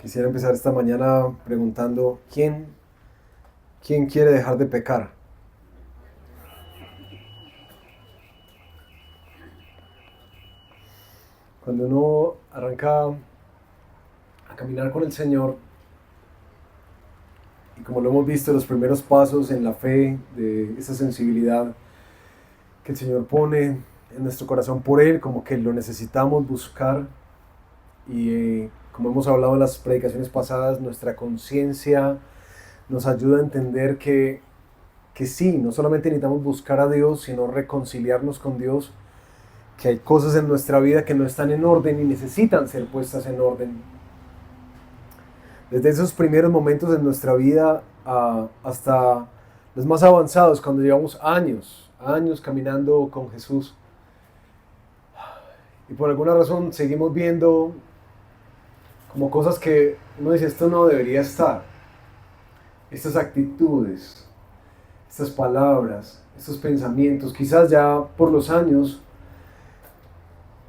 Quisiera empezar esta mañana preguntando, ¿quién quiere dejar de pecar? Cuando uno arranca a caminar con el Señor, y como lo hemos visto, los primeros pasos en la fe, de esa sensibilidad que el Señor pone en nuestro corazón por Él, como que lo necesitamos buscar, y como hemos hablado en las predicaciones pasadas, nuestra conciencia nos ayuda a entender que sí, no solamente necesitamos buscar a Dios, sino reconciliarnos con Dios, que hay cosas en nuestra vida que no están en orden y necesitan ser puestas en orden. Desde esos primeros momentos de nuestra vida hasta los más avanzados, cuando llevamos años caminando con Jesús, y por alguna razón seguimos viendo como cosas que uno dice, esto no debería estar, estas actitudes, estas palabras, estos pensamientos, quizás ya por los años,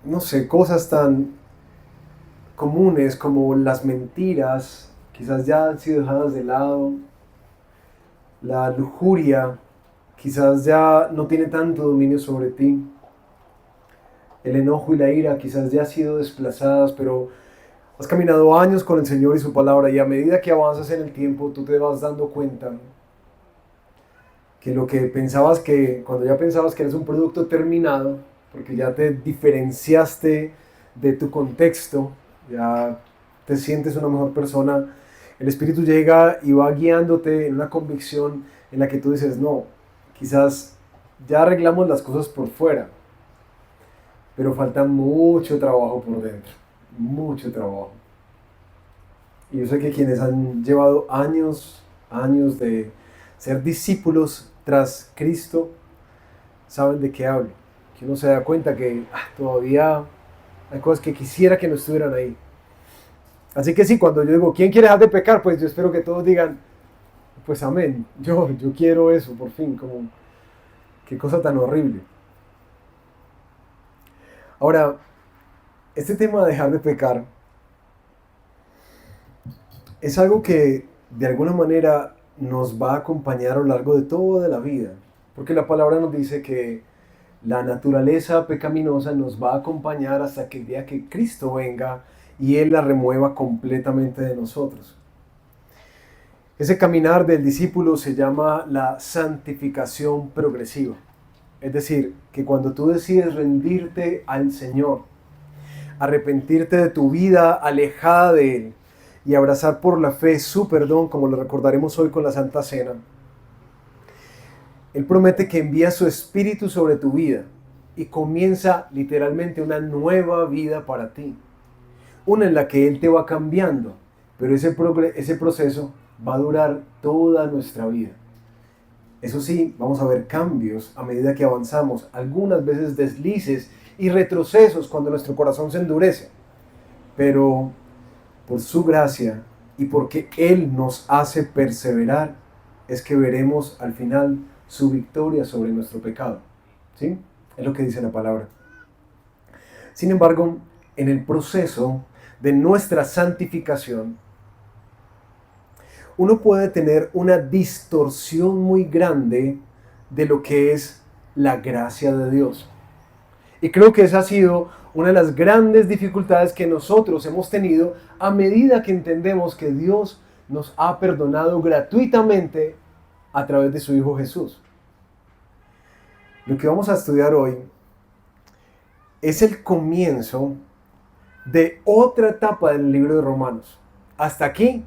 no sé, cosas tan comunes como las mentiras, quizás ya han sido dejadas de lado, la lujuria, quizás ya no tiene tanto dominio sobre ti, el enojo y la ira quizás ya han sido desplazadas, pero has caminado años con el Señor y su palabra, y a medida que avanzas en el tiempo, tú te vas dando cuenta que lo que pensabas que, cuando ya pensabas que eres un producto terminado, porque ya te diferenciaste de tu contexto, ya te sientes una mejor persona, el Espíritu llega y va guiándote en una convicción en la que tú dices, no, quizás ya arreglamos las cosas por fuera, pero falta mucho trabajo por dentro, mucho trabajo. Y yo sé que quienes han llevado años de ser discípulos tras Cristo, saben de qué hablo. Que uno se da cuenta que todavía hay cosas que quisiera que no estuvieran ahí. Así que sí, cuando yo digo, ¿quién quiere dejar de pecar? Pues yo espero que todos digan, pues amén, yo quiero eso, por fin, como, qué cosa tan horrible. Ahora, este tema de dejar de pecar es algo que de alguna manera nos va a acompañar a lo largo de toda la vida, porque la palabra nos dice que la naturaleza pecaminosa nos va a acompañar hasta que el día que Cristo venga y Él la remueva completamente de nosotros. Ese caminar del discípulo se llama la santificación progresiva. Es decir, que cuando tú decides rendirte al Señor, arrepentirte de tu vida alejada de Él y abrazar por la fe su perdón, como lo recordaremos hoy con la Santa Cena, Él promete que envía su espíritu sobre tu vida y comienza literalmente una nueva vida para ti. Una en la que Él te va cambiando, pero ese proceso va a durar toda nuestra vida. Eso sí, vamos a ver cambios a medida que avanzamos, algunas veces deslices y retrocesos cuando nuestro corazón se endurece, pero por su gracia y porque Él nos hace perseverar, es que veremos al final su victoria sobre nuestro pecado. ¿Sí? Es lo que dice la palabra. Sin embargo, en el proceso de nuestra santificación, uno puede tener una distorsión muy grande de lo que es la gracia de Dios. Y creo que esa ha sido una de las grandes dificultades que nosotros hemos tenido a medida que entendemos que Dios nos ha perdonado gratuitamente a través de su Hijo Jesús. Lo que vamos a estudiar hoy es el comienzo de otra etapa del libro de Romanos. Hasta aquí,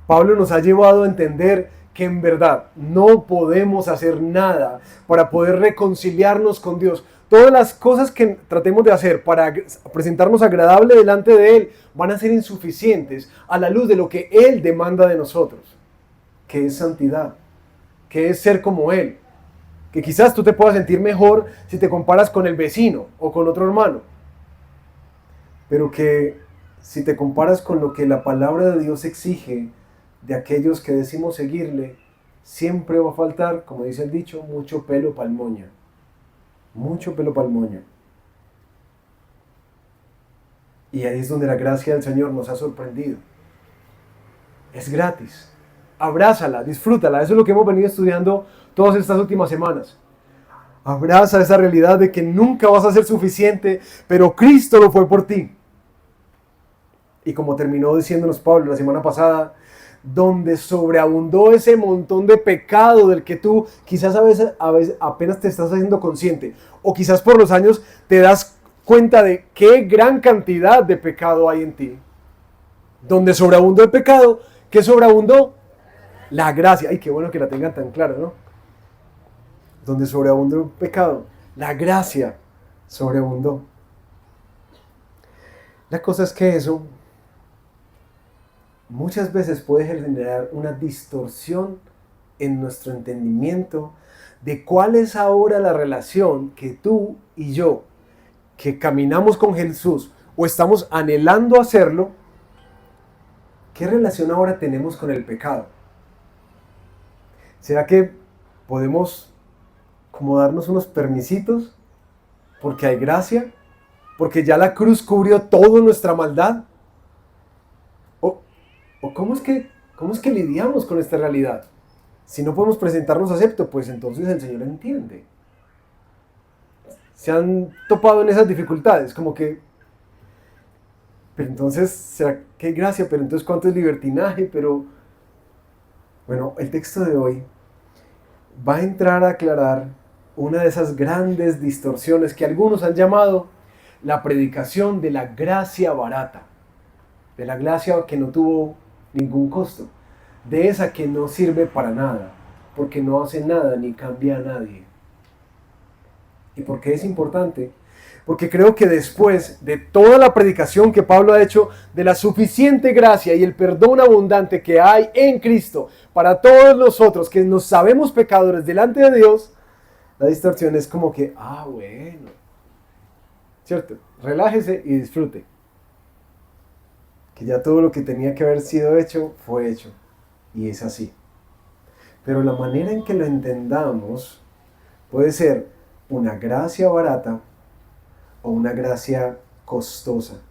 Pablo nos ha llevado a entender que en verdad no podemos hacer nada para poder reconciliarnos con Dios. Todas las cosas que tratemos de hacer para presentarnos agradable delante de Él van a ser insuficientes a la luz de lo que Él demanda de nosotros, que es santidad, que es ser como Él. Que quizás tú te puedas sentir mejor si te comparas con el vecino o con otro hermano, pero que si te comparas con lo que la palabra de Dios exige de aquellos que decimos seguirle, siempre va a faltar, como dice el dicho, mucho pelo pa'l moño. Mucho pelo pa'l moño. Y ahí es donde la gracia del Señor nos ha sorprendido. Es gratis. Abrázala, disfrútala. Eso es lo que hemos venido estudiando todas estas últimas semanas. Abraza esa realidad de que nunca vas a ser suficiente, pero Cristo lo fue por ti. Y como terminó diciéndonos Pablo la semana pasada, donde sobreabundó ese montón de pecado del que tú quizás a veces apenas te estás haciendo consciente, o quizás por los años te das cuenta de qué gran cantidad de pecado hay en ti. Donde sobreabundó el pecado, ¿qué sobreabundó? La gracia. Ay, qué bueno que la tengan tan clara, ¿no? Donde sobreabundó el pecado, la gracia sobreabundó. La cosa es que eso muchas veces puede generar una distorsión en nuestro entendimiento de cuál es ahora la relación que tú y yo, que caminamos con Jesús o estamos anhelando hacerlo, ¿qué relación ahora tenemos con el pecado? ¿Será que podemos como darnos unos permisitos porque hay gracia? ¿Porque ya la cruz cubrió toda nuestra maldad? ¿O cómo es que lidiamos con esta realidad? Si no podemos presentarnos acepto, pues entonces el Señor entiende. Se han topado en esas dificultades, como que, pero entonces, ¿será que hay gracia? Pero entonces, ¿cuánto es libertinaje? Pero, bueno, el texto de hoy va a entrar a aclarar una de esas grandes distorsiones que algunos han llamado la predicación de la gracia barata, de la gracia que no tuvo ningún costo, de esa que no sirve para nada, porque no hace nada ni cambia a nadie. ¿Y por qué es importante? Porque creo que después de toda la predicación que Pablo ha hecho de la suficiente gracia y el perdón abundante que hay en Cristo para todos nosotros que nos sabemos pecadores delante de Dios, la distorsión es como que, bueno, ¿cierto? Relájese y disfrute. Que ya todo lo que tenía que haber sido hecho, fue hecho. Y es así. Pero la manera en que lo entendamos puede ser una gracia barata o una gracia costosa.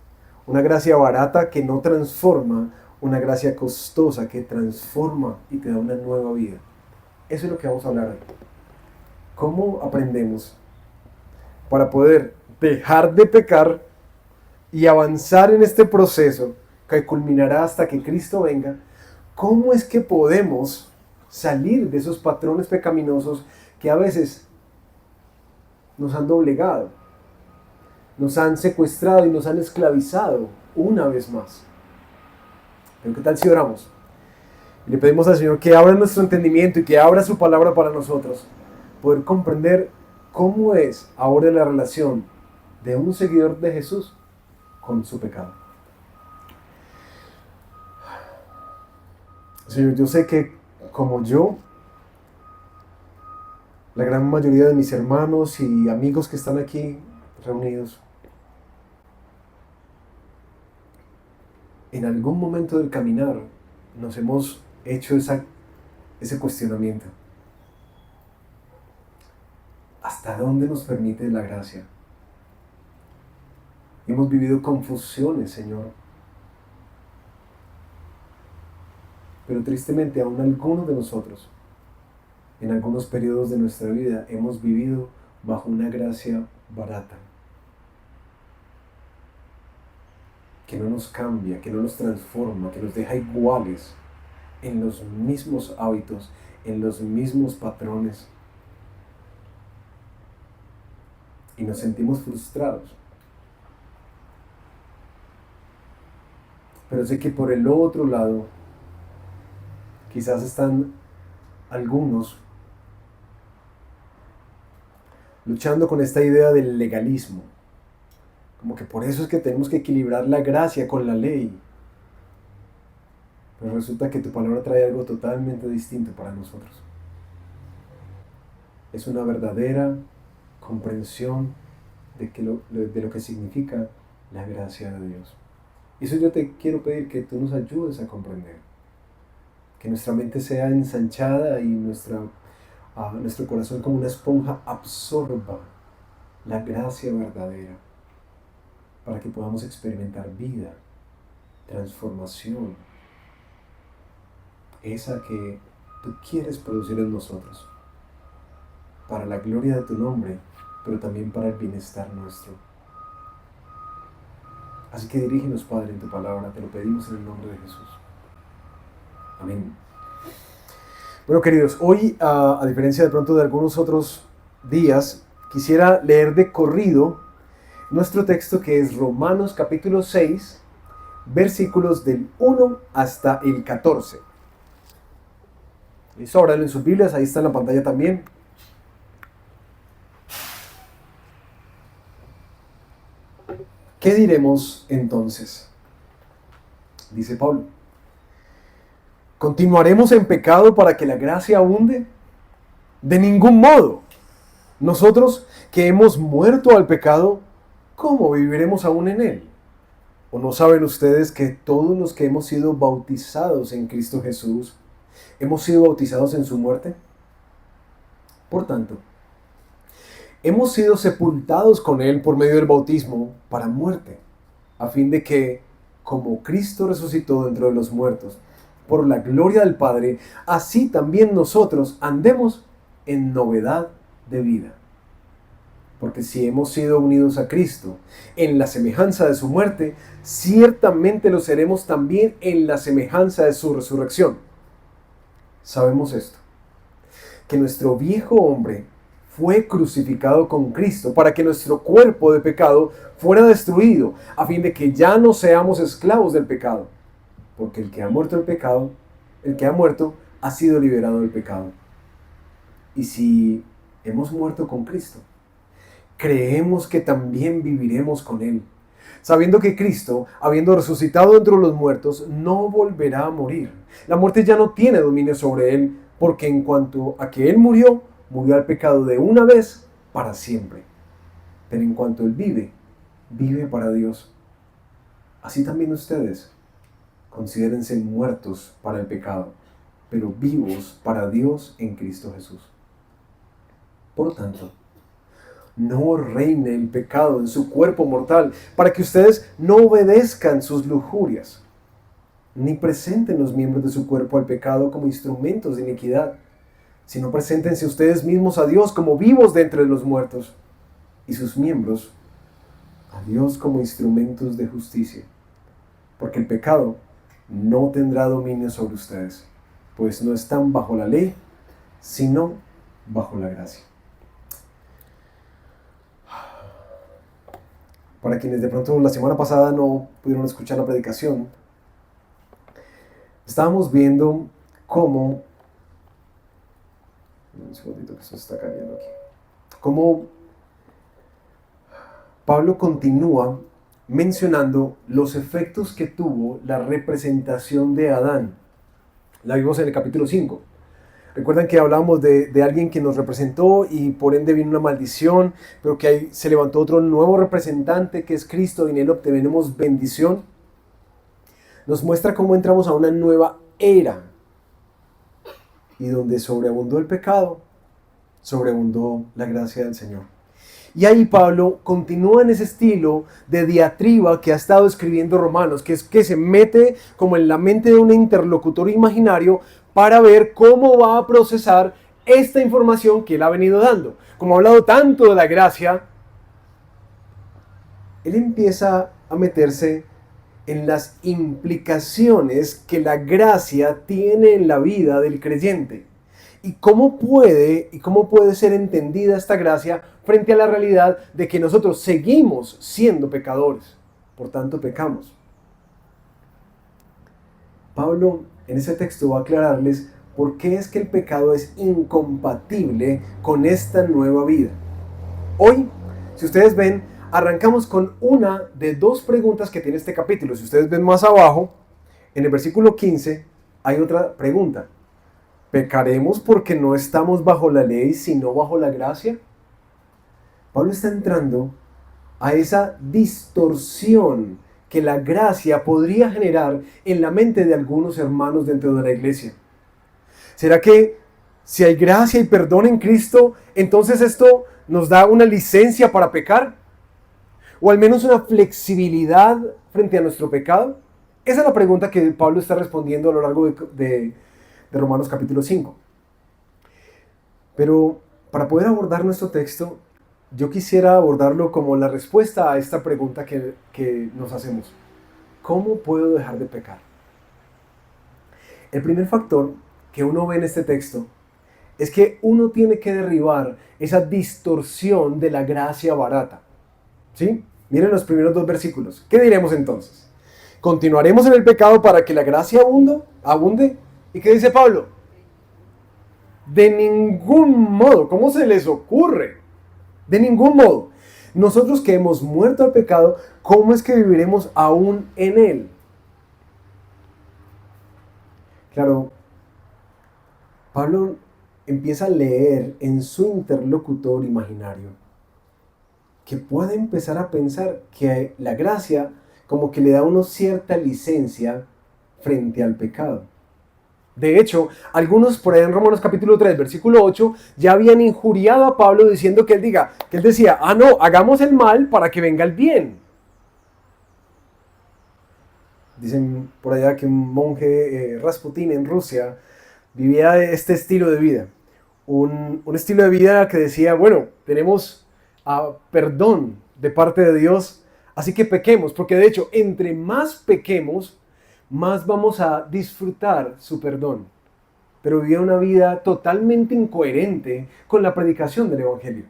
Una gracia barata que no transforma, una gracia costosa que transforma y te da una nueva vida. Eso es lo que vamos a hablar hoy. ¿Cómo aprendemos para poder dejar de pecar y avanzar en este proceso que culminará hasta que Cristo venga? ¿Cómo es que podemos salir de esos patrones pecaminosos que a veces nos han doblegado, nos han secuestrado y nos han esclavizado una vez más? Pero ¿qué tal si oramos? Y le pedimos al Señor que abra nuestro entendimiento y que abra su palabra para nosotros, poder comprender cómo es ahora la relación de un seguidor de Jesús con su pecado. Señor, yo sé que como yo, la gran mayoría de mis hermanos y amigos que están aquí reunidos, en algún momento del caminar nos hemos hecho ese cuestionamiento. ¿Hasta dónde nos permite la gracia? Hemos vivido confusiones, Señor. Pero tristemente aún algunos de nosotros, en algunos periodos de nuestra vida, hemos vivido bajo una gracia barata, que no nos cambia, que no nos transforma, que nos deja iguales en los mismos hábitos, en los mismos patrones. Y nos sentimos frustrados. Pero sé que por el otro lado, quizás están algunos luchando con esta idea del legalismo. Como que por eso es que tenemos que equilibrar la gracia con la ley. Pero resulta que tu palabra trae algo totalmente distinto para nosotros. Es una verdadera comprensión de lo que significa la gracia de Dios. Y eso yo te quiero pedir que tú nos ayudes a comprender. Que nuestra mente sea ensanchada y nuestro corazón como una esponja absorba la gracia verdadera para que podamos experimentar vida, transformación esa que tú quieres producir en nosotros, para la gloria de tu nombre, pero también para el bienestar nuestro. Así que dirígenos, Padre, en tu palabra, te lo pedimos en el nombre de Jesús. Amén. Bueno, queridos, hoy, a diferencia de pronto de algunos otros días, quisiera leer de corrido nuestro texto, que es Romanos capítulo 6, versículos del 1 hasta el 14. Listo, ábranlo en sus Biblias, ahí está en la pantalla también. ¿Qué diremos entonces? Dice Pablo. ¿Continuaremos en pecado para que la gracia abunde? De ningún modo. Nosotros que hemos muerto al pecado, ¿cómo viviremos aún en él? ¿O no saben ustedes que todos los que hemos sido bautizados en Cristo Jesús, hemos sido bautizados en su muerte? Por tanto, hemos sido sepultados con él por medio del bautismo para muerte, a fin de que, como Cristo resucitó de entre los muertos, por la gloria del Padre, así también nosotros andemos en novedad de vida. Porque si hemos sido unidos a Cristo en la semejanza de su muerte, ciertamente lo seremos también en la semejanza de su resurrección. Sabemos esto, que nuestro viejo hombre fue crucificado con Cristo para que nuestro cuerpo de pecado fuera destruido, a fin de que ya no seamos esclavos del pecado. Porque el que ha muerto ha sido liberado del pecado. Y si hemos muerto con Cristo, creemos que también viviremos con Él, sabiendo que Cristo, habiendo resucitado entre los muertos, no volverá a morir. La muerte ya no tiene dominio sobre Él, porque en cuanto a que Él murió, murió al pecado de una vez para siempre. Pero en cuanto Él vive, vive para Dios. Así también ustedes, considérense muertos para el pecado, pero vivos para Dios en Cristo Jesús. Por tanto, no reine el pecado en su cuerpo mortal, para que ustedes no obedezcan sus lujurias, ni presenten los miembros de su cuerpo al pecado como instrumentos de iniquidad, sino preséntense ustedes mismos a Dios como vivos de entre los muertos, y sus miembros a Dios como instrumentos de justicia. Porque el pecado no tendrá dominio sobre ustedes, pues no están bajo la ley, sino bajo la gracia. Para quienes de pronto la semana pasada no pudieron escuchar la predicación, estábamos viendo cómo, un segundito que se está cayendo aquí, cómo Pablo continúa mencionando los efectos que tuvo la representación de Adán. La vimos en el capítulo 5. Recuerdan que hablábamos de alguien que nos representó y por ende vino una maldición, pero que ahí se levantó otro nuevo representante que es Cristo y en él obtenemos bendición. Nos muestra cómo entramos a una nueva era y donde sobreabundó el pecado, sobreabundó la gracia del Señor. Y ahí Pablo continúa en ese estilo de diatriba que ha estado escribiendo Romanos, que es que se mete como en la mente de un interlocutor imaginario para ver cómo va a procesar esta información que él ha venido dando. Como ha hablado tanto de la gracia, él empieza a meterse en las implicaciones que la gracia tiene en la vida del creyente. ¿Y cómo puede ser entendida esta gracia frente a la realidad de que nosotros seguimos siendo pecadores? Por tanto, pecamos. Pablo en ese texto va a aclararles por qué es que el pecado es incompatible con esta nueva vida. Hoy, si ustedes ven, arrancamos con una de dos preguntas que tiene este capítulo. Si ustedes ven más abajo, en el versículo 15, hay otra pregunta. ¿Pecaremos porque no estamos bajo la ley, sino bajo la gracia? Pablo está entrando a esa distorsión que la gracia podría generar en la mente de algunos hermanos dentro de la iglesia. ¿Será que si hay gracia y perdón en Cristo, entonces esto nos da una licencia para pecar? ¿O al menos una flexibilidad frente a nuestro pecado? Esa es la pregunta que Pablo está respondiendo a lo largo de de Romanos capítulo 5. Pero para poder abordar nuestro texto, yo quisiera abordarlo como la respuesta a esta pregunta que nos hacemos. ¿Cómo puedo dejar de pecar? El primer factor que uno ve en este texto es que uno tiene que derribar esa distorsión de la gracia barata. ¿Sí? Miren los primeros 2 versículos. ¿Qué diremos entonces? ¿Continuaremos en el pecado para que la gracia abunde? ¿Y qué dice Pablo? De ningún modo. ¿Cómo se les ocurre? De ningún modo. Nosotros que hemos muerto al pecado, ¿cómo es que viviremos aún en él? Claro, Pablo empieza a leer en su interlocutor imaginario que puede empezar a pensar que la gracia como que le da a uno cierta licencia frente al pecado. De hecho, algunos por ahí en Romanos capítulo 3, versículo 8, ya habían injuriado a Pablo diciendo que él decía, no, hagamos el mal para que venga el bien. Dicen por allá que un monje Rasputín en Rusia vivía este estilo de vida. Un estilo de vida que decía, bueno, tenemos perdón de parte de Dios, así que pequemos, porque de hecho, entre más pequemos, más vamos a disfrutar su perdón. Pero vivía una vida totalmente incoherente con la predicación del Evangelio.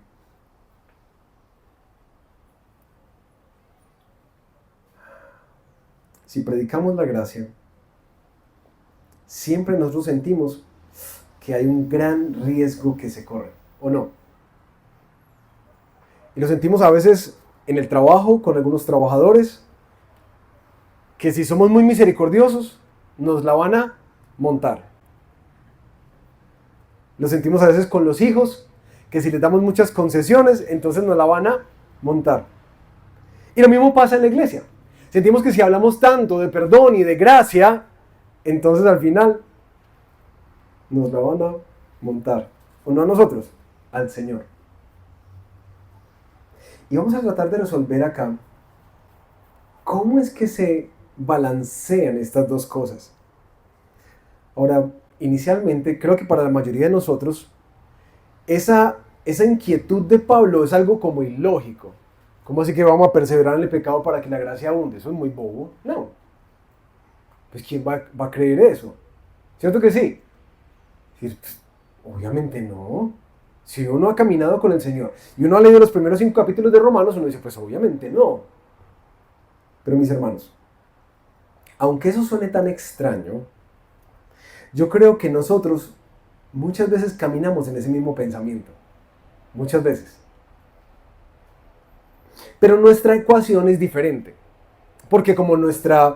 Si predicamos la gracia, siempre nosotros sentimos que hay un gran riesgo que se corre, ¿o no? Y lo sentimos a veces en el trabajo, con algunos trabajadores, que si somos muy misericordiosos, nos la van a montar. Lo sentimos a veces con los hijos, que si les damos muchas concesiones, entonces nos la van a montar. Y lo mismo pasa en la iglesia. Sentimos que si hablamos tanto de perdón y de gracia, entonces al final nos la van a montar. O no a nosotros, al Señor. Y vamos a tratar de resolver acá cómo es que se balancean estas dos cosas. Ahora, inicialmente, creo que para la mayoría de nosotros, esa inquietud de Pablo es algo como ilógico. ¿Cómo así que vamos a perseverar en el pecado para que la gracia abunde? Eso es muy bobo. No. Pues ¿quién va a creer eso? ¿Cierto que sí? Pues, obviamente no. Si uno ha caminado con el Señor y uno ha leído los primeros 5 capítulos de Romanos, uno dice, pues obviamente no. Pero mis hermanos, aunque eso suene tan extraño, yo creo que nosotros muchas veces caminamos en ese mismo pensamiento. Muchas veces. Pero nuestra ecuación es diferente. Porque como nuestra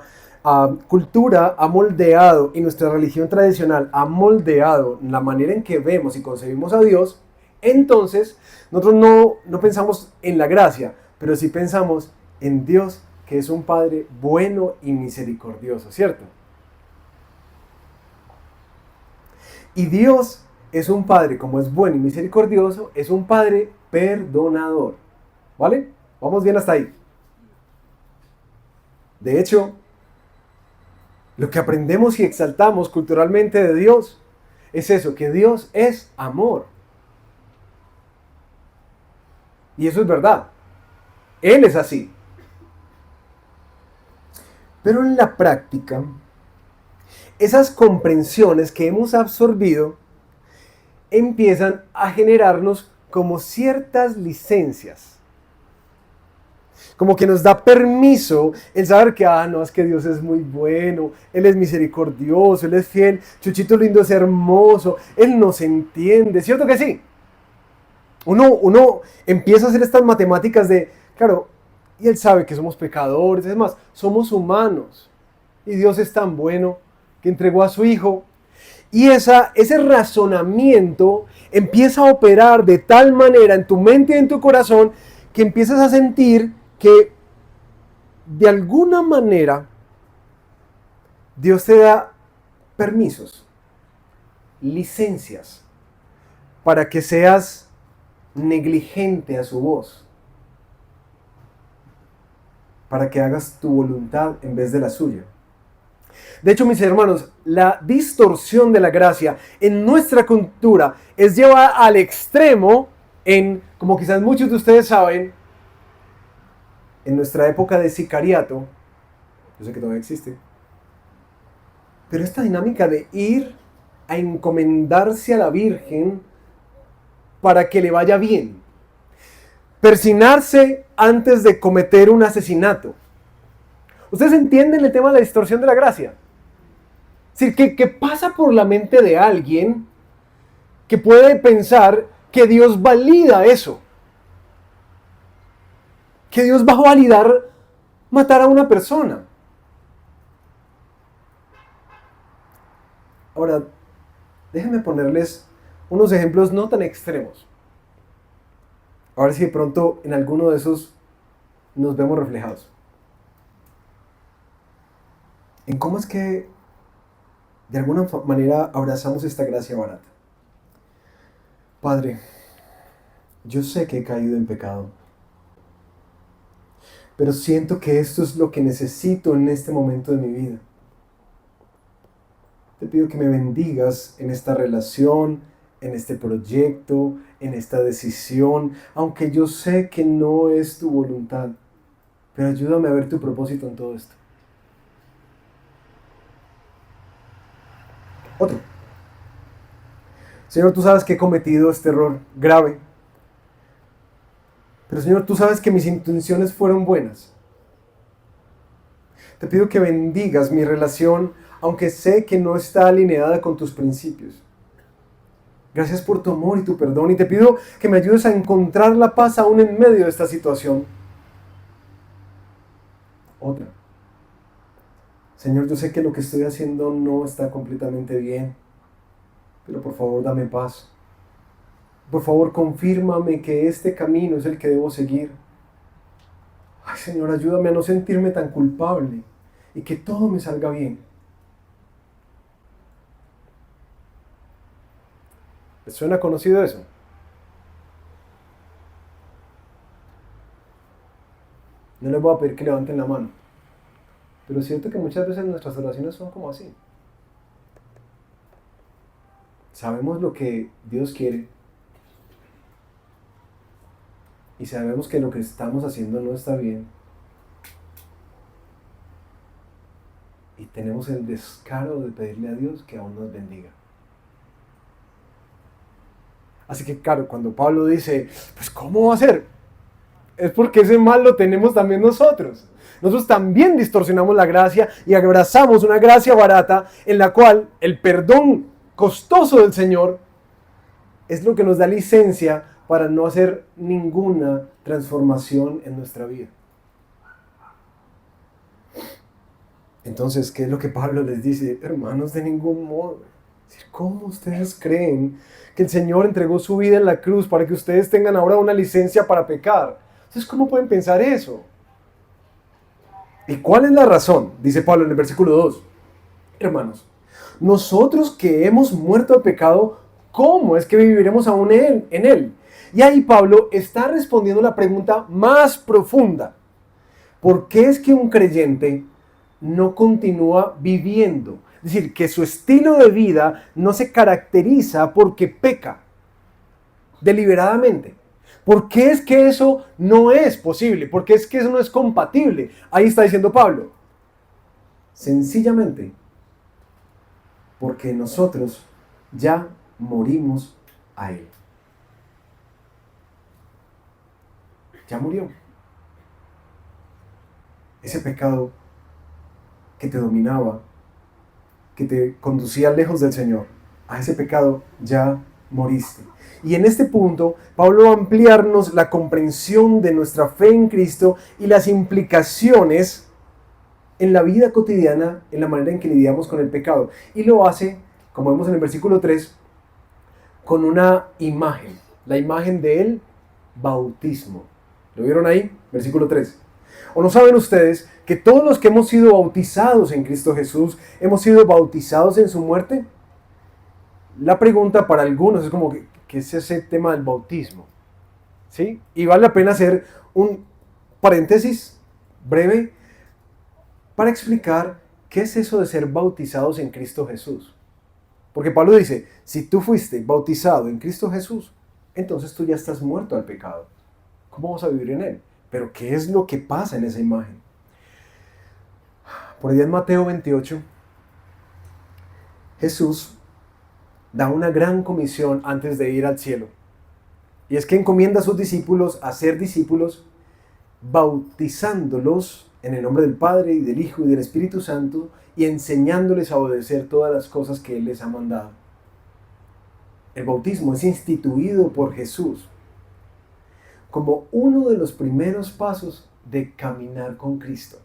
cultura ha moldeado y nuestra religión tradicional ha moldeado la manera en que vemos y concebimos a Dios, entonces nosotros no pensamos en la gracia, pero sí pensamos en Dios, que es un Padre bueno y misericordioso, ¿cierto? Y Dios es un Padre, como es bueno y misericordioso, es un Padre perdonador. ¿Vale? Vamos bien hasta ahí. De hecho, lo que aprendemos y exaltamos culturalmente de Dios es eso, que Dios es amor. Y eso es verdad. Él es así. Pero en la práctica, esas comprensiones que hemos absorbido empiezan a generarnos como ciertas licencias. Como que nos da permiso el saber que, no, es que Dios es muy bueno, Él es misericordioso, Él es fiel, Chuchito lindo es hermoso, Él nos entiende, ¿cierto que sí? Uno empieza a hacer estas matemáticas de, claro, y Él sabe que somos pecadores, es más, somos humanos, y Dios es tan bueno que entregó a su Hijo. Y ese razonamiento empieza a operar de tal manera en tu mente y en tu corazón que empiezas a sentir que de alguna manera Dios te da permisos, licencias, para que seas negligente a su voz, para que hagas tu voluntad en vez de la suya. De hecho, mis hermanos, la distorsión de la gracia en nuestra cultura es llevada al extremo en, como quizás muchos de ustedes saben, en nuestra época de sicariato, yo sé que todavía existe, pero esta dinámica de ir a encomendarse a la Virgen para que le vaya bien, persignarse antes de cometer un asesinato. ¿Ustedes entienden el tema de la distorsión de la gracia? Es decir, ¿qué pasa por la mente de alguien que puede pensar que Dios valida eso? Que Dios va a validar matar a una persona. Ahora, déjenme ponerles unos ejemplos no tan extremos. A ver si de pronto en alguno de esos nos vemos reflejados. En cómo es que de alguna manera abrazamos esta gracia barata. Padre, yo sé que he caído en pecado, pero siento que esto es lo que necesito en este momento de mi vida. Te pido que me bendigas en esta relación, en este proyecto, en esta decisión, aunque yo sé que no es tu voluntad, pero ayúdame a ver tu propósito en todo esto. Otro. Señor, tú sabes que he cometido este error grave, pero Señor, tú sabes que mis intenciones fueron buenas. Te pido que bendigas mi relación, aunque sé que no está alineada con tus principios. Gracias por tu amor y tu perdón, y te pido que me ayudes a encontrar la paz aún en medio de esta situación. Otra. Señor, yo sé que lo que estoy haciendo no está completamente bien, pero por favor dame paz. Por favor, confírmame que este camino es el que debo seguir. Ay, Señor, ayúdame a no sentirme tan culpable y que todo me salga bien. ¿Les suena conocido eso? No les voy a pedir que levanten la mano, pero siento que muchas veces nuestras oraciones son como así. Sabemos lo que Dios quiere y sabemos que lo que estamos haciendo no está bien, y tenemos el descaro de pedirle a Dios que aún nos bendiga. Así que claro, cuando Pablo dice, pues ¿cómo va a ser? Es porque ese mal lo tenemos también nosotros. Nosotros también distorsionamos la gracia y abrazamos una gracia barata en la cual el perdón costoso del Señor es lo que nos da licencia para no hacer ninguna transformación en nuestra vida. Entonces, ¿qué es lo que Pablo les dice? Hermanos, de ningún modo. ¿Cómo ustedes creen que el Señor entregó su vida en la cruz para que ustedes tengan ahora una licencia para pecar? Entonces, ¿cómo pueden pensar eso? ¿Y cuál es la razón? Dice Pablo en el versículo 2. Hermanos, nosotros que hemos muerto al pecado, ¿cómo es que viviremos aún en él? Y ahí Pablo está respondiendo la pregunta más profunda. ¿Por qué es que un creyente no continúa viviendo? Es decir, que su estilo de vida no se caracteriza porque peca deliberadamente. ¿Por qué es que eso no es posible? ¿Por qué es que eso no es compatible? Ahí está diciendo Pablo. Sencillamente, porque nosotros ya morimos a él. Ya murió. Ese pecado que te dominaba, que te conducía lejos del Señor, a ese pecado ya moriste. Y en este punto, Pablo va a ampliarnos la comprensión de nuestra fe en Cristo y las implicaciones en la vida cotidiana, en la manera en que lidiamos con el pecado. Y lo hace, como vemos en el versículo 3, con una imagen, la imagen del bautismo. ¿Lo vieron ahí? Versículo 3. ¿O no saben ustedes que todos los que hemos sido bautizados en Cristo Jesús, hemos sido bautizados en su muerte? La pregunta para algunos es como, ¿qué es ese tema del bautismo? ¿Sí? Y vale la pena hacer un paréntesis breve para explicar ¿qué es eso de ser bautizados en Cristo Jesús? Porque Pablo dice, si tú fuiste bautizado en Cristo Jesús, entonces tú ya estás muerto al pecado. ¿Cómo vas a vivir en él? Pero ¿qué es lo que pasa en esa imagen? Por allá en Mateo 28, Jesús da una gran comisión antes de ir al cielo. Y es que encomienda a sus discípulos a ser discípulos, bautizándolos en el nombre del Padre y del Hijo y del Espíritu Santo y enseñándoles a obedecer todas las cosas que Él les ha mandado. El bautismo es instituido por Jesús como uno de los primeros pasos de caminar con Cristo.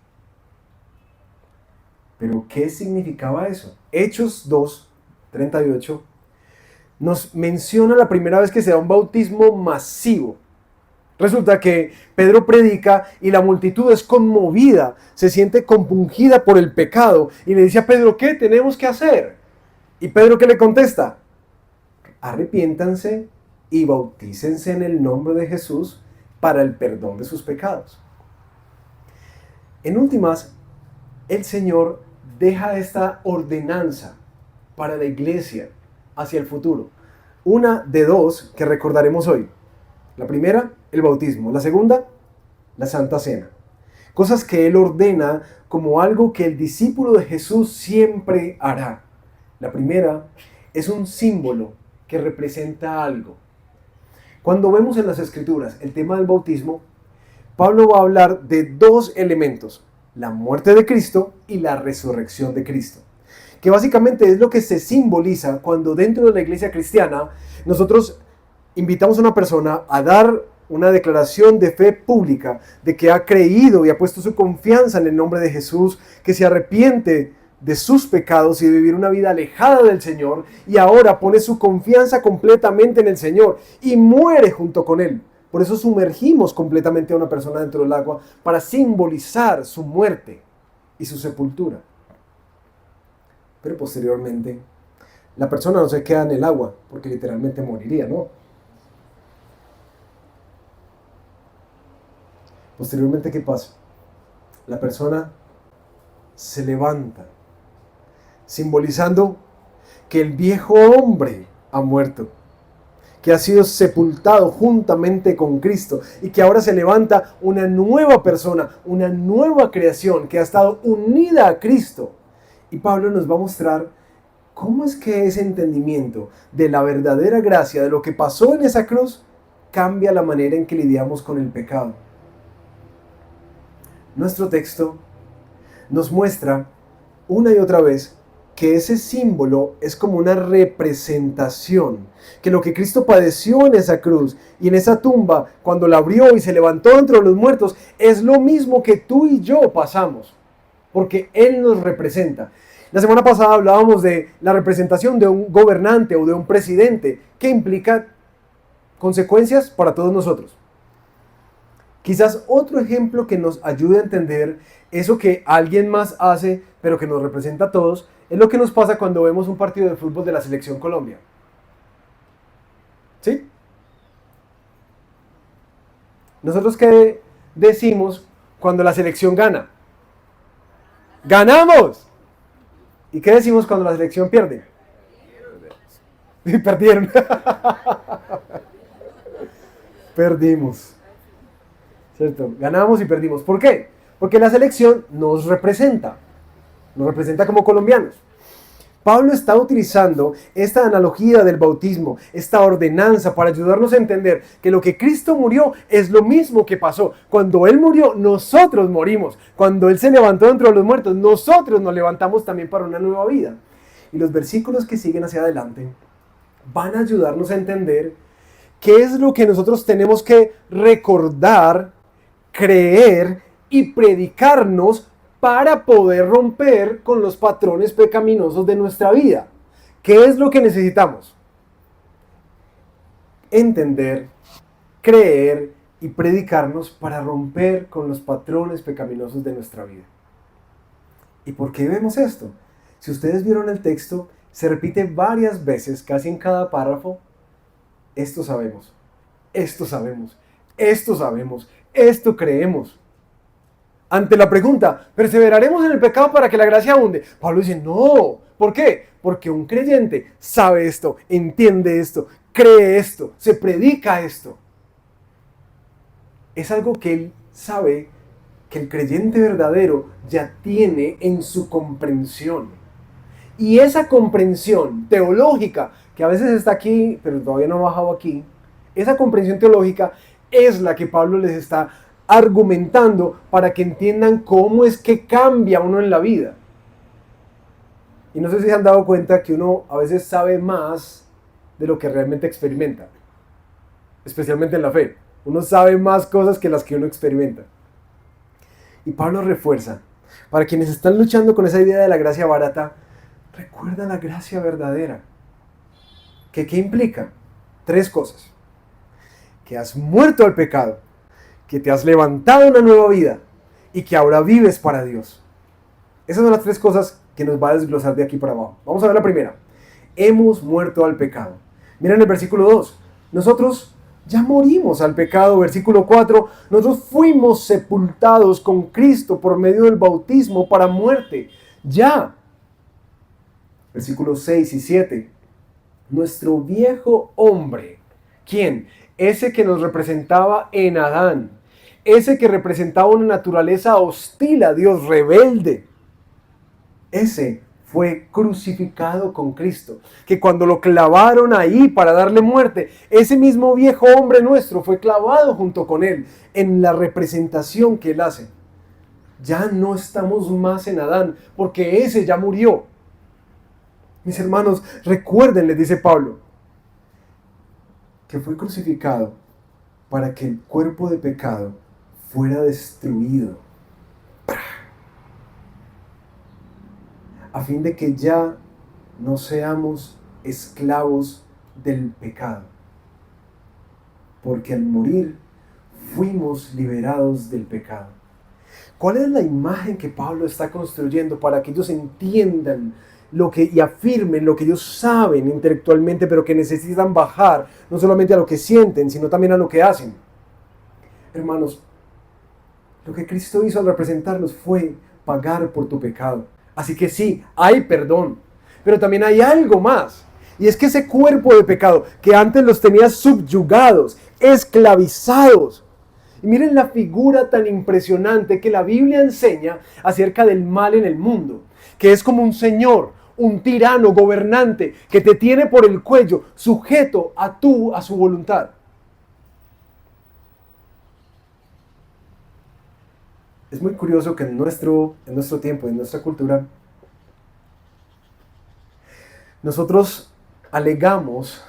¿Pero qué significaba eso? Hechos 2:38 nos menciona la primera vez que se da un bautismo masivo. Resulta que Pedro predica y la multitud es conmovida, se siente compungida por el pecado y le dice a Pedro, ¿qué tenemos que hacer? Y Pedro, ¿qué le contesta? Arrepiéntanse y bautícense en el nombre de Jesús para el perdón de sus pecados. En últimas, el Señor deja esta ordenanza para la iglesia hacia el futuro. Una de dos que recordaremos hoy. La primera, el bautismo. La segunda, la Santa Cena. Cosas que Él ordena como algo que el discípulo de Jesús siempre hará. La primera es un símbolo que representa algo. Cuando vemos en las Escrituras el tema del bautismo, Pablo va a hablar de dos elementos, la muerte de Cristo y la resurrección de Cristo, que básicamente es lo que se simboliza cuando dentro de la iglesia cristiana nosotros invitamos a una persona a dar una declaración de fe pública, de que ha creído y ha puesto su confianza en el nombre de Jesús, que se arrepiente de sus pecados y de vivir una vida alejada del Señor, y ahora pone su confianza completamente en el Señor y muere junto con Él. Por eso sumergimos completamente a una persona dentro del agua para simbolizar su muerte y su sepultura. Pero posteriormente, la persona no se queda en el agua, porque literalmente moriría, ¿no? Posteriormente, ¿qué pasa? La persona se levanta, simbolizando que el viejo hombre ha muerto, que ha sido sepultado juntamente con Cristo y que ahora se levanta una nueva persona, una nueva creación que ha estado unida a Cristo. Y Pablo nos va a mostrar cómo es que ese entendimiento de la verdadera gracia, de lo que pasó en esa cruz, cambia la manera en que lidiamos con el pecado. Nuestro texto nos muestra una y otra vez que ese símbolo es como una representación, que lo que Cristo padeció en esa cruz y en esa tumba, cuando la abrió y se levantó entre los muertos, es lo mismo que tú y yo pasamos, porque Él nos representa. La semana pasada hablábamos de la representación de un gobernante o de un presidente, que implica consecuencias para todos nosotros. Quizás otro ejemplo que nos ayude a entender eso que alguien más hace, pero que nos representa a todos, es lo que nos pasa cuando vemos un partido de fútbol de la Selección Colombia. ¿Sí? ¿Nosotros qué decimos cuando la selección gana? ¡Ganamos! ¿Y qué decimos cuando la selección pierde? Perdieron. Perdimos. ¿Cierto? Ganamos y perdimos. ¿Por qué? Porque la selección nos representa como colombianos. Pablo está utilizando esta analogía del bautismo, esta ordenanza para ayudarnos a entender que lo que Cristo murió es lo mismo que pasó. Cuando Él murió, nosotros morimos. Cuando Él se levantó entre los muertos, nosotros nos levantamos también para una nueva vida. Y los versículos que siguen hacia adelante van a ayudarnos a entender qué es lo que nosotros tenemos que recordar, creer y predicarnos para poder romper con los patrones pecaminosos de nuestra vida. ¿Qué es lo que necesitamos? Entender, creer y predicarnos para romper con los patrones pecaminosos de nuestra vida. ¿Y por qué vemos esto? Si ustedes vieron el texto, se repite varias veces, casi en cada párrafo, esto sabemos, esto sabemos, esto sabemos, esto creemos. Ante la pregunta, ¿perseveraremos en el pecado para que la gracia abunde? Pablo dice, no. ¿Por qué? Porque un creyente sabe esto, entiende esto, cree esto, se predica esto. Es algo que él sabe que el creyente verdadero ya tiene en su comprensión. Y esa comprensión teológica, que a veces está aquí, pero todavía no ha bajado aquí, esa comprensión teológica es la que Pablo les está argumentando para que entiendan cómo es que cambia uno en la vida. Y no sé si se han dado cuenta que uno a veces sabe más de lo que realmente experimenta, especialmente en la fe. Uno sabe más cosas que las que uno experimenta. Y Pablo refuerza, para quienes están luchando con esa idea de la gracia barata, recuerda la gracia verdadera. ¿Qué implica? 3 cosas. Que has muerto al pecado, que te has levantado una nueva vida y que ahora vives para Dios. Esas son las 3 cosas que nos va a desglosar de aquí para abajo. Vamos a ver la primera. Hemos muerto al pecado. Miren el versículo 2. Nosotros ya morimos al pecado. Versículo 4. Nosotros fuimos sepultados con Cristo por medio del bautismo para muerte. Ya. Versículos 6 y 7. Nuestro viejo hombre. ¿Quién? Ese que nos representaba en Adán. Ese que representaba una naturaleza hostil a Dios, rebelde. Ese fue crucificado con Cristo. Que cuando lo clavaron ahí para darle muerte, ese mismo viejo hombre nuestro fue clavado junto con él en la representación que él hace. Ya no estamos más en Adán, porque ese ya murió. Mis hermanos, recuerden, les dice Pablo, que fue crucificado para que el cuerpo de pecado fuera destruido, a fin de que ya no seamos esclavos del pecado, porque al morir fuimos liberados del pecado. ¿Cuál es la imagen que Pablo está construyendo para que ellos entiendan y afirmen lo que ellos saben intelectualmente, pero que necesitan bajar no solamente a lo que sienten, sino también a lo que hacen? Hermanos, lo que Cristo hizo al representarnos fue pagar por tu pecado. Así que sí, hay perdón, pero también hay algo más. Y es que ese cuerpo de pecado que antes los tenía subyugados, esclavizados. Y miren la figura tan impresionante que la Biblia enseña acerca del mal en el mundo, que es como un señor, un tirano, gobernante, que te tiene por el cuello, sujeto a su voluntad. Es muy curioso que en nuestro tiempo, en nuestra cultura, nosotros alegamos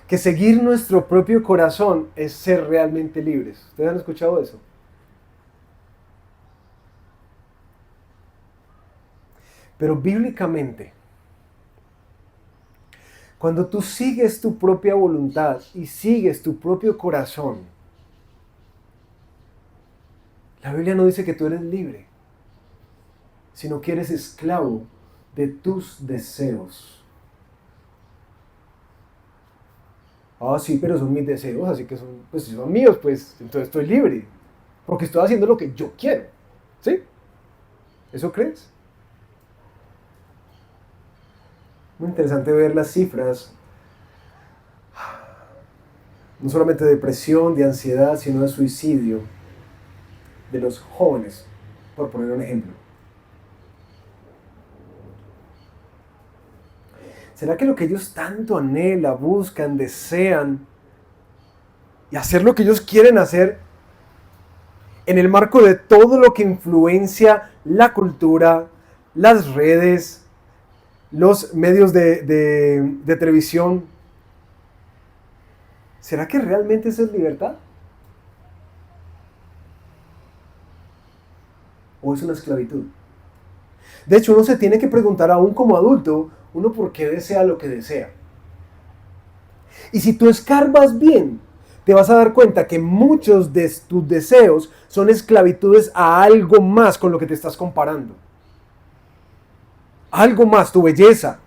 que seguir nuestro propio corazón es ser realmente libres. ¿Ustedes han escuchado eso? Pero bíblicamente, cuando tú sigues tu propia voluntad y sigues tu propio corazón, la Biblia no dice que tú eres libre, sino que eres esclavo de tus deseos. Ah, sí, pero son mis deseos, así que si son míos, pues entonces estoy libre, porque estoy haciendo lo que yo quiero. ¿Sí? ¿Eso crees? Muy interesante ver las cifras, no solamente de depresión, de ansiedad, sino de suicidio de los jóvenes, por poner un ejemplo. ¿Será que lo que ellos tanto anhelan, buscan, desean y hacer lo que ellos quieren hacer en el marco de todo lo que influencia la cultura, las redes, los medios de televisión? ¿Será que realmente eso es libertad? ¿O es una esclavitud? De hecho, uno se tiene que preguntar aún como adulto, uno por qué desea lo que desea. Y si tú escarbas bien, te vas a dar cuenta que muchos de tus deseos son esclavitudes a algo más con lo que te estás comparando. Algo más, tu belleza,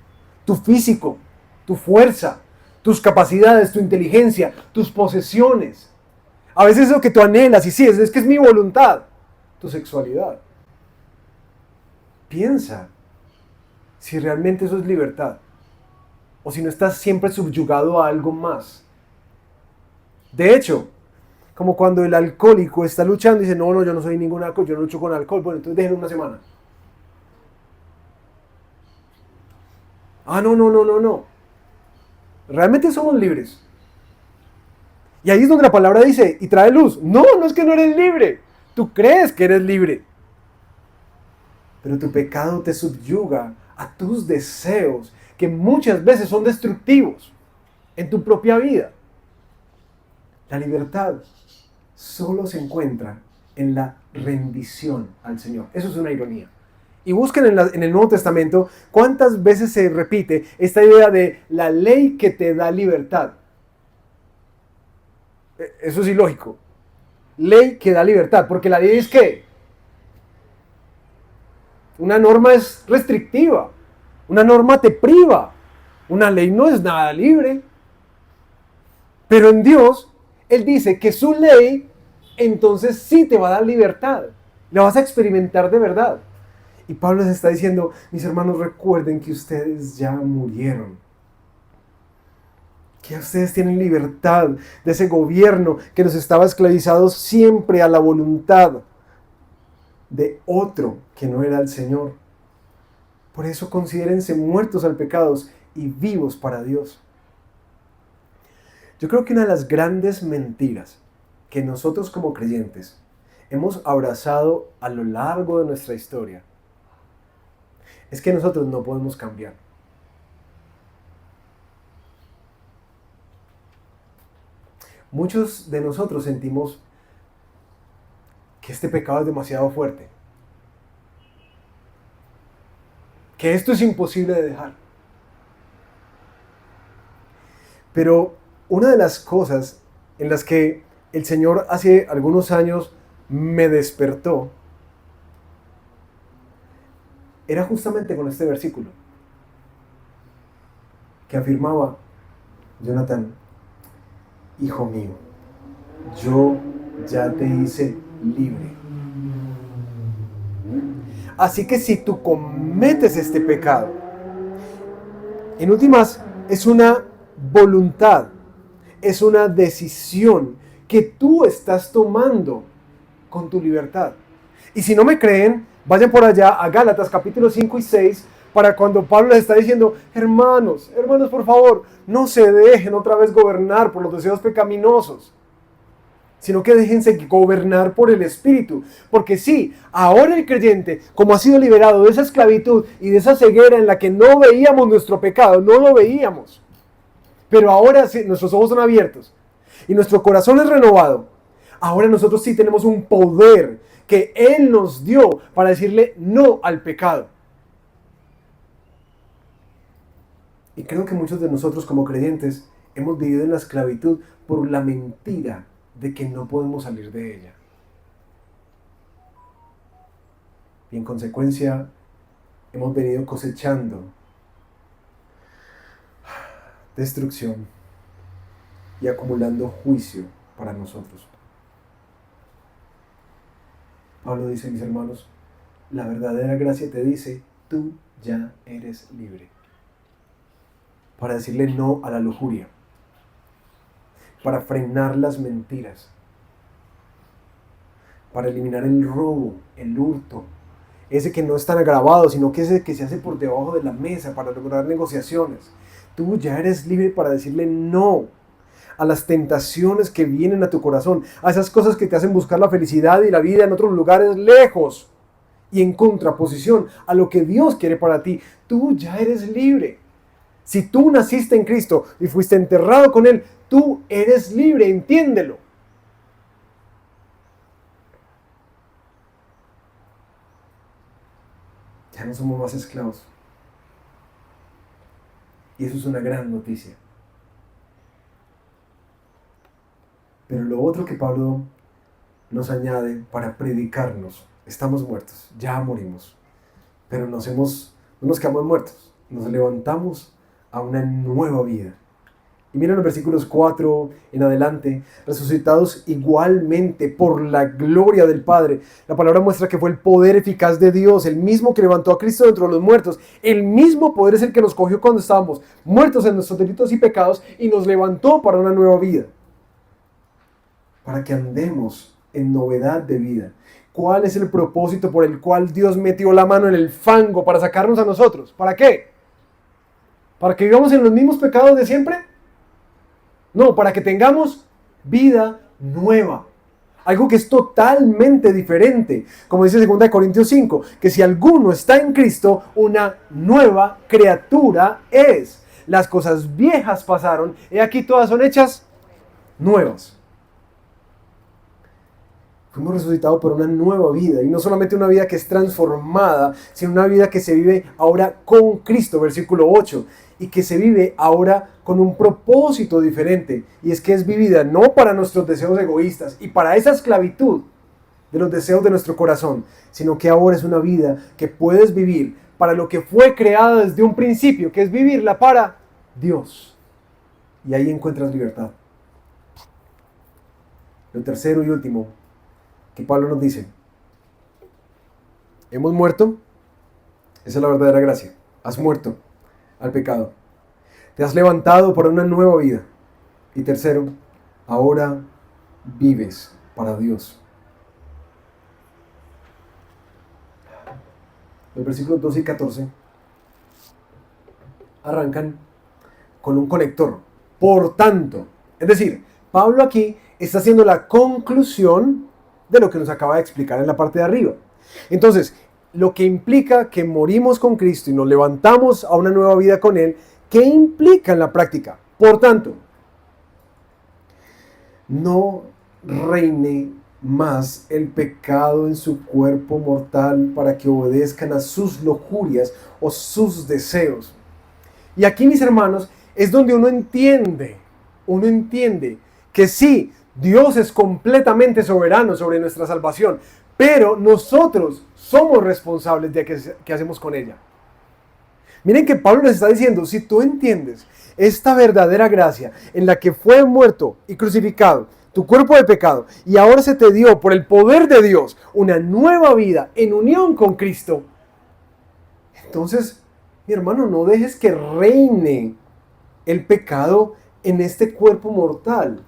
tu físico, tu fuerza, tus capacidades, tu inteligencia, tus posesiones. A veces es lo que tú anhelas y sí, es que es mi voluntad. tu sexualidad. Piensa si realmente eso es libertad o si no estás siempre subyugado a algo más. De hecho, como cuando el alcohólico está luchando y dice, no, yo no soy ningún alcohol, yo no lucho con alcohol, bueno, entonces déjenlo una semana. No. Realmente somos libres. Y ahí es donde la palabra dice, y trae luz. No es que no eres libre. Tú crees que eres libre. Pero tu pecado te subyuga a tus deseos, que muchas veces son destructivos en tu propia vida. La libertad solo se encuentra en la rendición al Señor. Eso es una ironía. Y busquen en el Nuevo Testamento cuántas veces se repite esta idea de la ley que te da libertad. Eso es ilógico. Ley que da libertad, porque la ley es ¿qué? Una norma es restrictiva, una norma te priva, una ley no es nada libre. Pero en Dios, Él dice que su ley entonces sí te va a dar libertad, la vas a experimentar de verdad. Y Pablo les está diciendo, mis hermanos, recuerden que ustedes ya murieron. Que ustedes tienen libertad de ese gobierno que los estaba esclavizados siempre a la voluntad de otro que no era el Señor. Por eso considérense muertos al pecado y vivos para Dios. Yo creo que una de las grandes mentiras que nosotros como creyentes hemos abrazado a lo largo de nuestra historia es que nosotros no podemos cambiar. Muchos de nosotros sentimos que este pecado es demasiado fuerte, que esto es imposible de dejar. Pero una de las cosas en las que el Señor hace algunos años me despertó era justamente con este versículo que afirmaba, Jonathan, hijo mío, yo ya te hice libre. Así que si tú cometes este pecado, en últimas es una voluntad, es una decisión que tú estás tomando con tu libertad. Y si no me creen, vayan por allá a Gálatas capítulo 5 y 6 para cuando Pablo les está diciendo, hermanos, por favor, no se dejen otra vez gobernar por los deseos pecaminosos, sino que déjense gobernar por el Espíritu. Porque sí, ahora el creyente, como ha sido liberado de esa esclavitud y de esa ceguera en la que no veíamos nuestro pecado, no lo veíamos, pero ahora sí, nuestros ojos son abiertos y nuestro corazón es renovado. Ahora nosotros sí tenemos un poder que Él nos dio para decirle no al pecado. Y creo que muchos de nosotros como creyentes hemos vivido en la esclavitud por la mentira de que no podemos salir de ella. Y en consecuencia hemos venido cosechando destrucción y acumulando juicio para nosotros. Pablo dice, mis hermanos, la verdadera gracia te dice, tú ya eres libre. Para decirle no a la lujuria, para frenar las mentiras, para eliminar el robo, el hurto, ese que no es tan agravado, sino que ese que se hace por debajo de la mesa para lograr negociaciones. Tú ya eres libre para decirle no a las tentaciones que vienen a tu corazón, a esas cosas que te hacen buscar la felicidad y la vida en otros lugares lejos y en contraposición a lo que Dios quiere para ti. Tú ya eres libre. Si tú naciste en Cristo y fuiste enterrado con Él, tú eres libre, entiéndelo. Ya no somos más esclavos. Y eso es una gran noticia. Pero lo otro que Pablo nos añade para predicarnos, estamos muertos, ya morimos, pero no nos quedamos muertos, nos levantamos a una nueva vida Y miren los versículos 4 en adelante, resucitados igualmente por la gloria del Padre. La palabra muestra que fue el poder eficaz de Dios, el mismo que levantó a Cristo de entre los muertos. El mismo poder es el que nos cogió cuando estábamos muertos en nuestros delitos y pecados y nos levantó para una nueva vida. Para que andemos en novedad de vida. ¿Cuál es el propósito por el cual Dios metió la mano en el fango para sacarnos a nosotros? ¿Para qué? ¿Para que vivamos en los mismos pecados de siempre? No, para que tengamos vida nueva. Algo que es totalmente diferente. Como dice 2 Corintios 5, que si alguno está en Cristo, una nueva criatura es. Las cosas viejas pasaron y aquí todas son hechas nuevas. Fuimos resucitados por una nueva vida, y no solamente una vida que es transformada, sino una vida que se vive ahora con Cristo, versículo 8, y que se vive ahora con un propósito diferente, y es que es vivida no para nuestros deseos egoístas y para esa esclavitud de los deseos de nuestro corazón, sino que ahora es una vida que puedes vivir para lo que fue creada desde un principio, que es vivirla para Dios, y ahí encuentras libertad. Lo tercero y último que Pablo nos dice: hemos muerto, esa es la verdadera gracia, has muerto al pecado, te has levantado para una nueva vida, y tercero, ahora vives para Dios. Los versículos 12 y 14 arrancan con un conector. Por tanto, es decir, Pablo aquí está haciendo la conclusión de lo que nos acaba de explicar en la parte de arriba. Entonces, lo que implica que morimos con Cristo y nos levantamos a una nueva vida con Él, ¿qué implica en la práctica? Por tanto, no reine más el pecado en su cuerpo mortal para que obedezcan a sus lujurias o sus deseos. Y aquí, mis hermanos, es donde uno entiende que sí, Dios es completamente soberano sobre nuestra salvación, pero nosotros somos responsables de qué hacemos con ella. Miren que Pablo les está diciendo, si tú entiendes esta verdadera gracia en la que fue muerto y crucificado tu cuerpo de pecado, y ahora se te dio por el poder de Dios una nueva vida en unión con Cristo, entonces, mi hermano, no dejes que reine el pecado en este cuerpo mortal.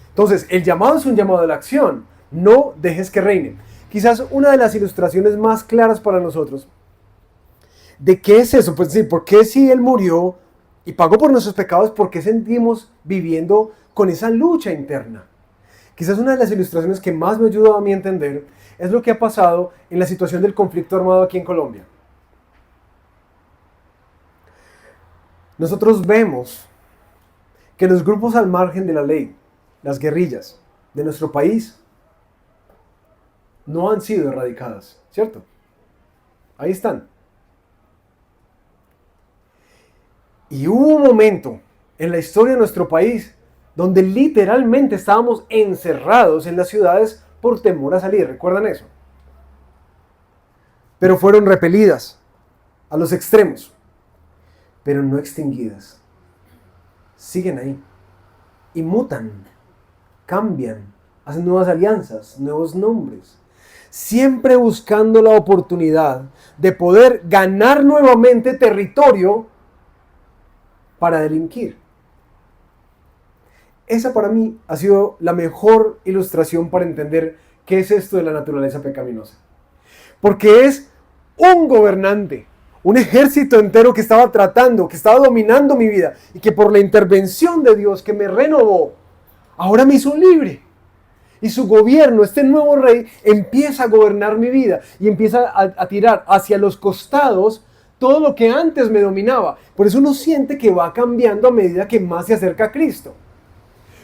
Entonces, el llamado es un llamado a la acción. No dejes que reine. Quizás una de las ilustraciones más claras para nosotros de qué es eso, pues sí, ¿por qué si Él murió y pagó por nuestros pecados, por qué sentimos viviendo con esa lucha interna? Quizás una de las ilustraciones que más me ayudó a mí a entender es lo que ha pasado en la situación del conflicto armado aquí en Colombia. Nosotros vemos que los grupos al margen de la ley, las guerrillas de nuestro país, no han sido erradicadas, ¿cierto? Ahí están. Y hubo un momento en la historia de nuestro país donde literalmente estábamos encerrados en las ciudades por temor a salir, ¿recuerdan eso? Pero fueron repelidas a los extremos, pero no extinguidas. Siguen ahí y mutan, cambian, hacen nuevas alianzas, nuevos nombres, siempre buscando la oportunidad de poder ganar nuevamente territorio para delinquir. Esa para mí ha sido la mejor ilustración para entender qué es esto de la naturaleza pecaminosa. Porque es un gobernante, un ejército entero que estaba tratando, que estaba dominando mi vida y que por la intervención de Dios que me renovó, ahora me hizo libre. Y su gobierno, este nuevo rey, empieza a gobernar mi vida y empieza a tirar hacia los costados todo lo que antes me dominaba. Por eso uno siente que va cambiando a medida que más se acerca a Cristo.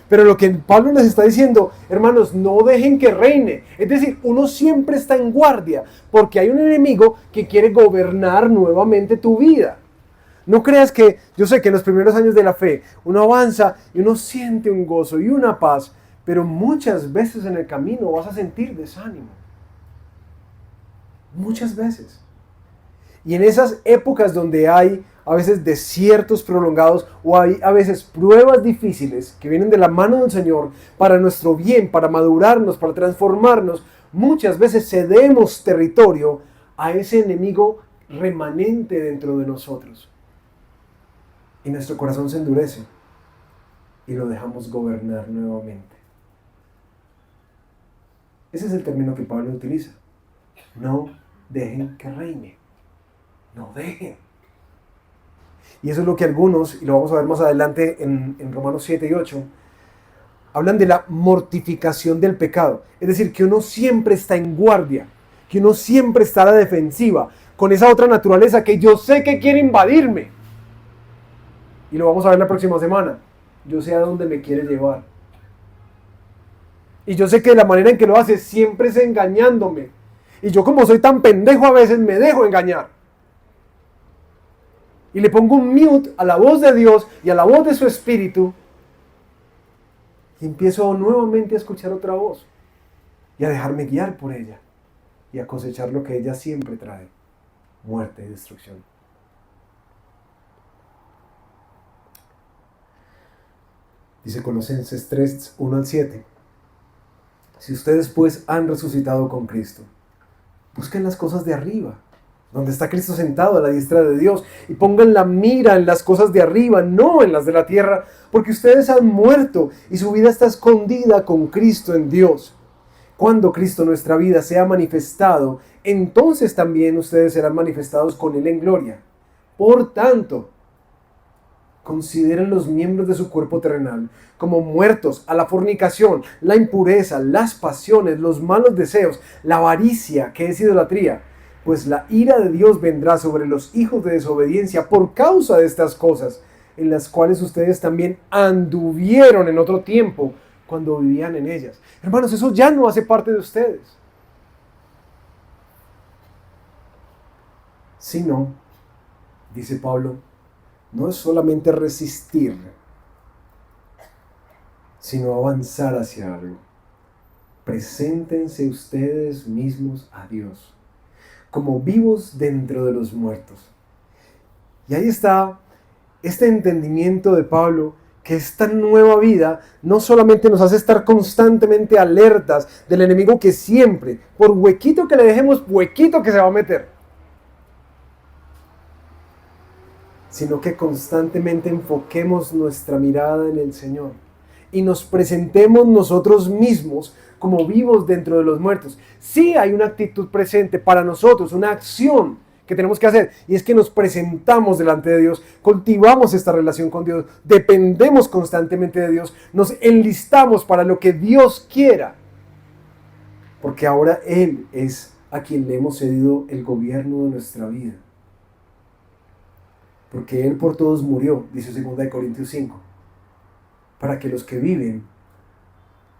Pero lo que Pablo les está diciendo, hermanos, no dejen que reine. Es decir, uno siempre está en guardia porque hay un enemigo que quiere gobernar nuevamente tu vida. No creas que, yo sé que en los primeros años de la fe uno avanza y uno siente un gozo y una paz, pero muchas veces en el camino vas a sentir desánimo. Muchas veces. Y en esas épocas donde hay a veces desiertos prolongados o hay a veces pruebas difíciles que vienen de la mano del Señor para nuestro bien, para madurarnos, para transformarnos, muchas veces cedemos territorio a ese enemigo remanente dentro de nosotros. Y nuestro corazón se endurece y lo dejamos gobernar nuevamente. Ese es el término que Pablo utiliza. No dejen que reine. No dejen. Y eso es lo que algunos, y lo vamos a ver más adelante en Romanos 7 y 8, hablan de la mortificación del pecado. Es decir, que uno siempre está en guardia, que uno siempre está a la defensiva, con esa otra naturaleza que yo sé que quiere invadirme. Y lo vamos a ver la próxima semana. Yo sé a dónde me quiere llevar. Y yo sé que la manera en que lo hace siempre es engañándome. Y yo, como soy tan pendejo, a veces me dejo engañar. Y le pongo un mute a la voz de Dios y a la voz de su espíritu. Y empiezo nuevamente a escuchar otra voz. Y a dejarme guiar por ella. Y a cosechar lo que ella siempre trae. Muerte y destrucción. Dice Colosenses 3, 1 al 7. Si ustedes pues han resucitado con Cristo, busquen las cosas de arriba, donde está Cristo sentado a la diestra de Dios, y pongan la mira en las cosas de arriba, no en las de la tierra, porque ustedes han muerto y su vida está escondida con Cristo en Dios. Cuando Cristo nuestra vida sea manifestado, entonces también ustedes serán manifestados con Él en gloria. Por tanto, consideren los miembros de su cuerpo terrenal como muertos a la fornicación, la impureza, las pasiones, los malos deseos, la avaricia, que es idolatría. Pues la ira de Dios vendrá sobre los hijos de desobediencia por causa de estas cosas, en las cuales ustedes también anduvieron en otro tiempo cuando vivían en ellas. Hermanos, eso ya no hace parte de ustedes. Sino, dice Pablo, no es solamente resistir, sino avanzar hacia algo. Preséntense ustedes mismos a Dios, como vivos dentro de los muertos. Y ahí está este entendimiento de Pablo, que esta nueva vida no solamente nos hace estar constantemente alertas del enemigo que siempre, por huequito que le dejemos, huequito que se va a meter, sino que constantemente enfoquemos nuestra mirada en el Señor y nos presentemos nosotros mismos como vivos dentro de los muertos. Sí hay una actitud presente para nosotros, una acción que tenemos que hacer, y es que nos presentamos delante de Dios, cultivamos esta relación con Dios, dependemos constantemente de Dios, nos enlistamos para lo que Dios quiera, porque ahora Él es a quien le hemos cedido el gobierno de nuestra vida. Porque Él por todos murió, dice 2 Corintios 5, para que los que viven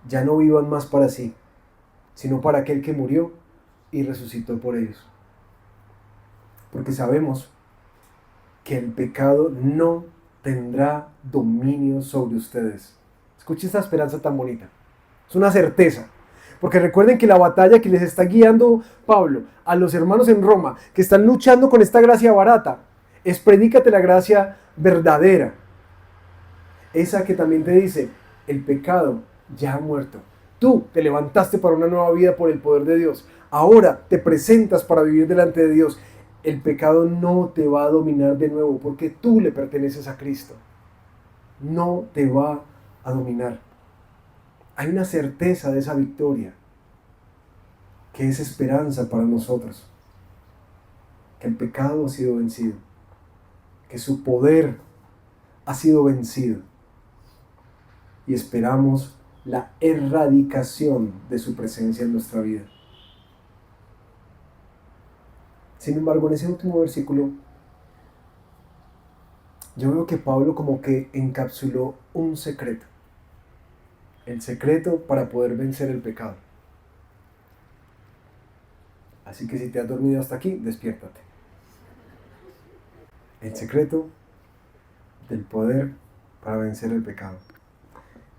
ya no vivan más para sí, sino para aquel que murió y resucitó por ellos. Porque sabemos que el pecado no tendrá dominio sobre ustedes. Escuchen esta esperanza tan bonita. Es una certeza. Porque recuerden que la batalla que les está guiando Pablo a los hermanos en Roma, que están luchando con esta gracia barata, es predícate la gracia verdadera. Esa que también te dice, el pecado ya ha muerto. Tú te levantaste para una nueva vida por el poder de Dios. Ahora te presentas para vivir delante de Dios. El pecado no te va a dominar de nuevo porque tú le perteneces a Cristo. No te va a dominar. Hay una certeza de esa victoria que es esperanza para nosotros. Que el pecado ha sido vencido. Que su poder ha sido vencido. Y esperamos la erradicación de su presencia en nuestra vida. Sin embargo, en ese último versículo, yo veo que Pablo como que encapsuló un secreto. El secreto para poder vencer el pecado. Así que si te has dormido hasta aquí, despiértate. El secreto del poder para vencer el pecado.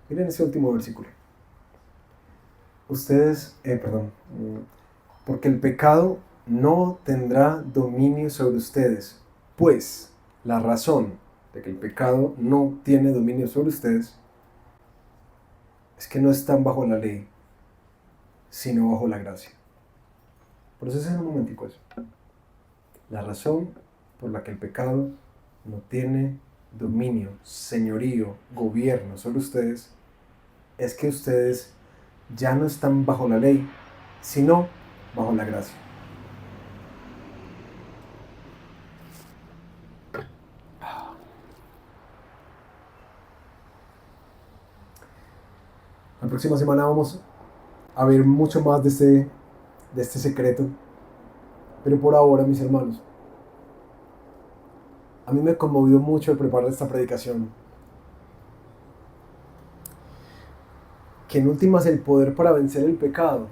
Miren ese último versículo. Porque el pecado no tendrá dominio sobre ustedes, pues La razón de que el pecado no tiene dominio sobre ustedes es que no están bajo la ley, sino bajo la gracia. Procesen un momentico eso. La razón por la que el pecado no tiene dominio, señorío, gobierno sobre ustedes es que ustedes ya no están bajo la ley, sino bajo la gracia. La próxima semana vamos a ver mucho más de este secreto. Pero por ahora, mis hermanos, a mí me conmovió mucho el preparar esta predicación. Que en últimas el poder para vencer el pecado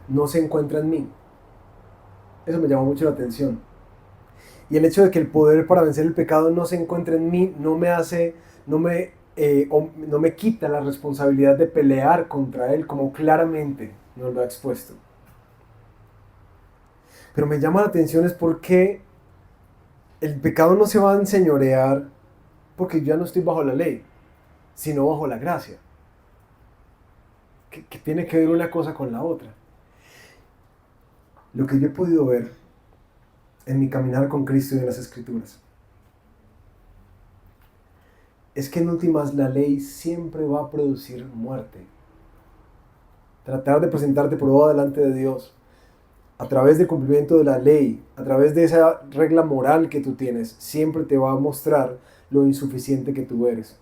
no se encuentra en mí. Eso me llamó mucho la atención. Y el hecho de que el poder para vencer el pecado no se encuentra en mí no me quita la responsabilidad de pelear contra él, como claramente nos lo ha expuesto. Pero me llama la atención es porque el pecado no se va a enseñorear porque yo ya no estoy bajo la ley, sino bajo la gracia. Que tiene que ver una cosa con la otra. Lo que yo he podido ver en mi caminar con Cristo y en las Escrituras es que en últimas la ley siempre va a producir muerte. Tratar de presentarte prueba delante de Dios a través del cumplimiento de la ley, a través de esa regla moral que tú tienes, siempre te va a mostrar lo insuficiente que tú eres.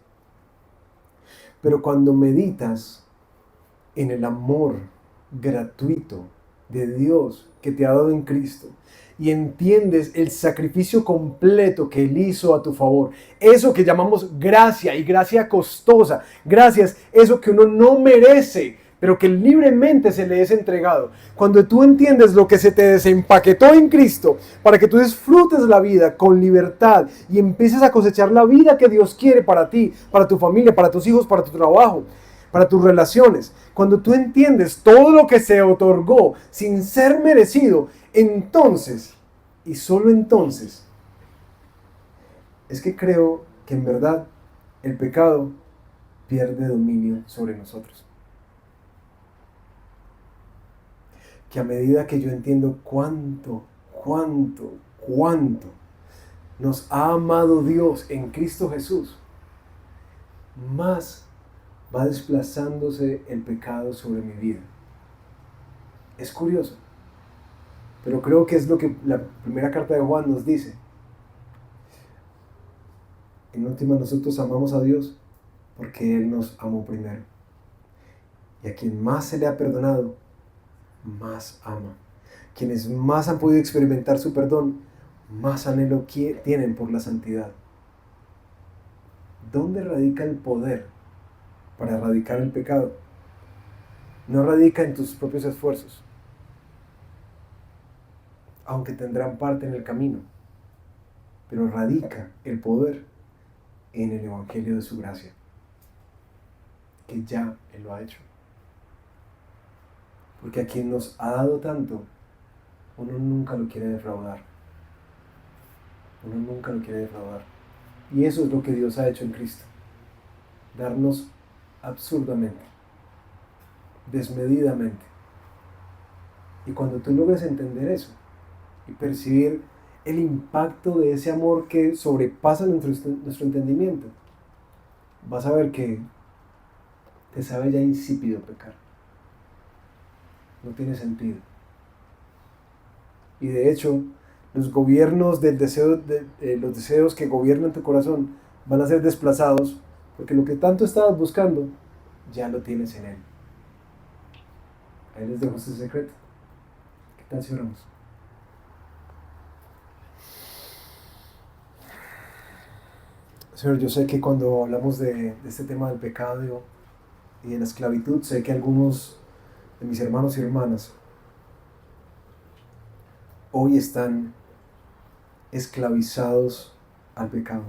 Pero cuando meditas en el amor gratuito de Dios que te ha dado en Cristo y entiendes el sacrificio completo que Él hizo a tu favor, eso que llamamos gracia y gracia costosa, gracias, eso que uno no merece, pero que libremente se le es entregado. Cuando tú entiendes lo que se te desempaquetó en Cristo para que tú disfrutes la vida con libertad y empieces a cosechar la vida que Dios quiere para ti, para tu familia, para tus hijos, para tu trabajo, para tus relaciones. Cuando tú entiendes todo lo que se otorgó sin ser merecido, entonces, y solo entonces, es que creo que en verdad el pecado pierde dominio sobre nosotros. Que a medida que yo entiendo cuánto nos ha amado Dios en Cristo Jesús, más va desplazándose el pecado sobre mi vida. Es curioso, pero creo que es lo que la primera carta de Juan nos dice. En última, nosotros amamos a Dios porque Él nos amó primero. Y a quien más se le ha perdonado, más ama. Quienes más han podido experimentar su perdón, más anhelo tienen por la santidad. ¿Dónde radica el poder para erradicar el pecado? No radica en tus propios esfuerzos, aunque tendrán parte en el camino, pero radica el poder en el Evangelio de su gracia, que ya Él lo ha hecho. Porque a quien nos ha dado tanto, uno nunca lo quiere defraudar. Uno nunca lo quiere defraudar. Y eso es lo que Dios ha hecho en Cristo. Darnos absurdamente, desmedidamente. Y cuando tú logres entender eso y percibir el impacto de ese amor que sobrepasa nuestro entendimiento, vas a ver que te sabe ya insípido pecar. No tiene sentido. Y de hecho, los gobiernos del deseo, los deseos que gobiernan tu corazón van a ser desplazados porque lo que tanto estabas buscando ya lo tienes en Él. Ahí les dejo este secreto. ¿Qué tal si oramos? Señor, yo sé que cuando hablamos de este tema del pecado y de la esclavitud, sé que algunos de mis hermanos y hermanas hoy están esclavizados al pecado.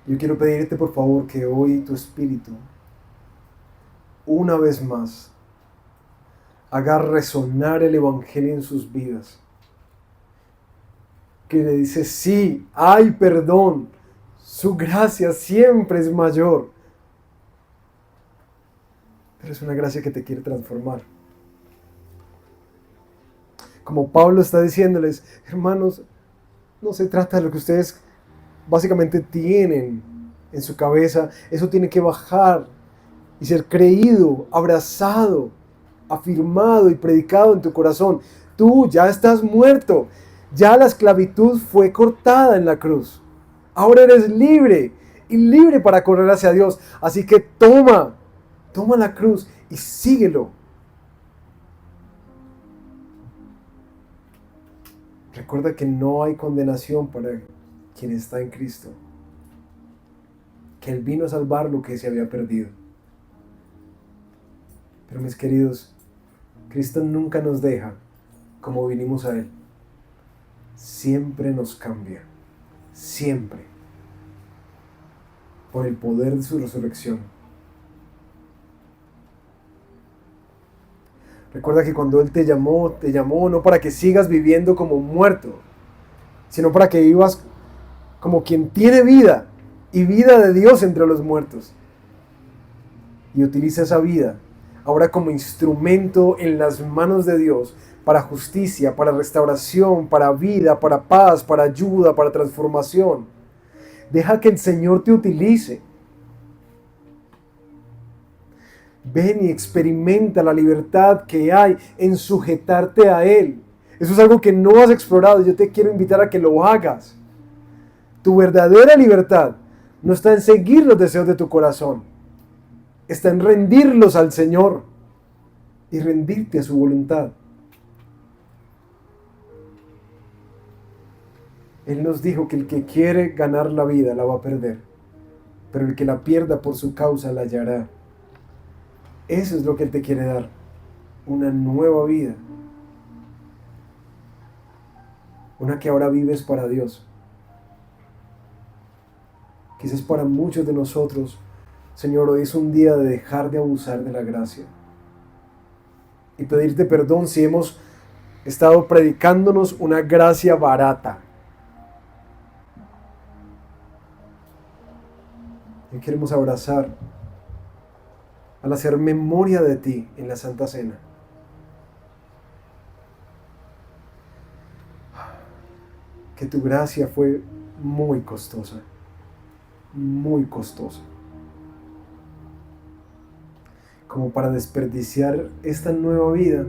Yo quiero pedirte por favor que hoy tu Espíritu, una vez más, haga resonar el Evangelio en sus vidas. Que le dice, sí, hay perdón, su gracia siempre es mayor. Pero es una gracia que te quiere transformar. Como Pablo está diciéndoles, hermanos, no se trata de lo que ustedes básicamente tienen en su cabeza. Eso tiene que bajar y ser creído, abrazado, afirmado y predicado en tu corazón. Tú ya estás muerto. Ya la esclavitud fue cortada en la cruz. Ahora eres libre y libre para correr hacia Dios. Así que toma la cruz y síguelo. Recuerda que no hay condenación para quien está en Cristo. Que Él vino a salvar lo que se había perdido. Pero mis queridos, Cristo nunca nos deja como vinimos a Él. Siempre nos cambia. Siempre. Por el poder de su resurrección. Recuerda que cuando Él te llamó no para que sigas viviendo como muerto, sino para que vivas como quien tiene vida y vida de Dios entre los muertos. Y utiliza esa vida ahora como instrumento en las manos de Dios para justicia, para restauración, para vida, para paz, para ayuda, para transformación. Deja que el Señor te utilice. Ven y experimenta la libertad que hay en sujetarte a Él. Eso es algo que no has explorado. Yo te quiero invitar a que lo hagas. Tu verdadera libertad no está en seguir los deseos de tu corazón. Está en rendirlos al Señor y rendirte a su voluntad. Él nos dijo que el que quiere ganar la vida la va a perder, pero el que la pierda por su causa la hallará. Eso es lo que Él te quiere dar, una nueva vida, una que ahora vives para Dios. Quizás para muchos de nosotros, Señor, hoy es un día de dejar de abusar de la gracia y pedirte perdón si hemos estado predicándonos una gracia barata. Y queremos abrazar al hacer memoria de ti en la Santa Cena. Que tu gracia fue muy costosa, muy costosa. Como para desperdiciar esta nueva vida,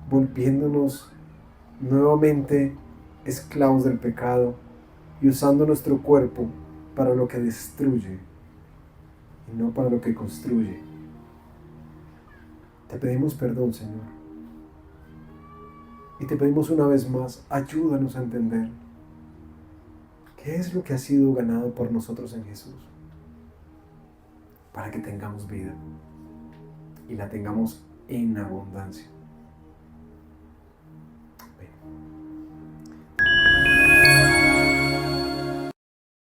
volviéndonos nuevamente esclavos del pecado y usando nuestro cuerpo para lo que destruye y no para lo que construye. Te pedimos perdón, Señor. Y te pedimos una vez más, ayúdanos a entender qué es lo que ha sido ganado por nosotros en Jesús, para que tengamos vida y la tengamos en abundancia.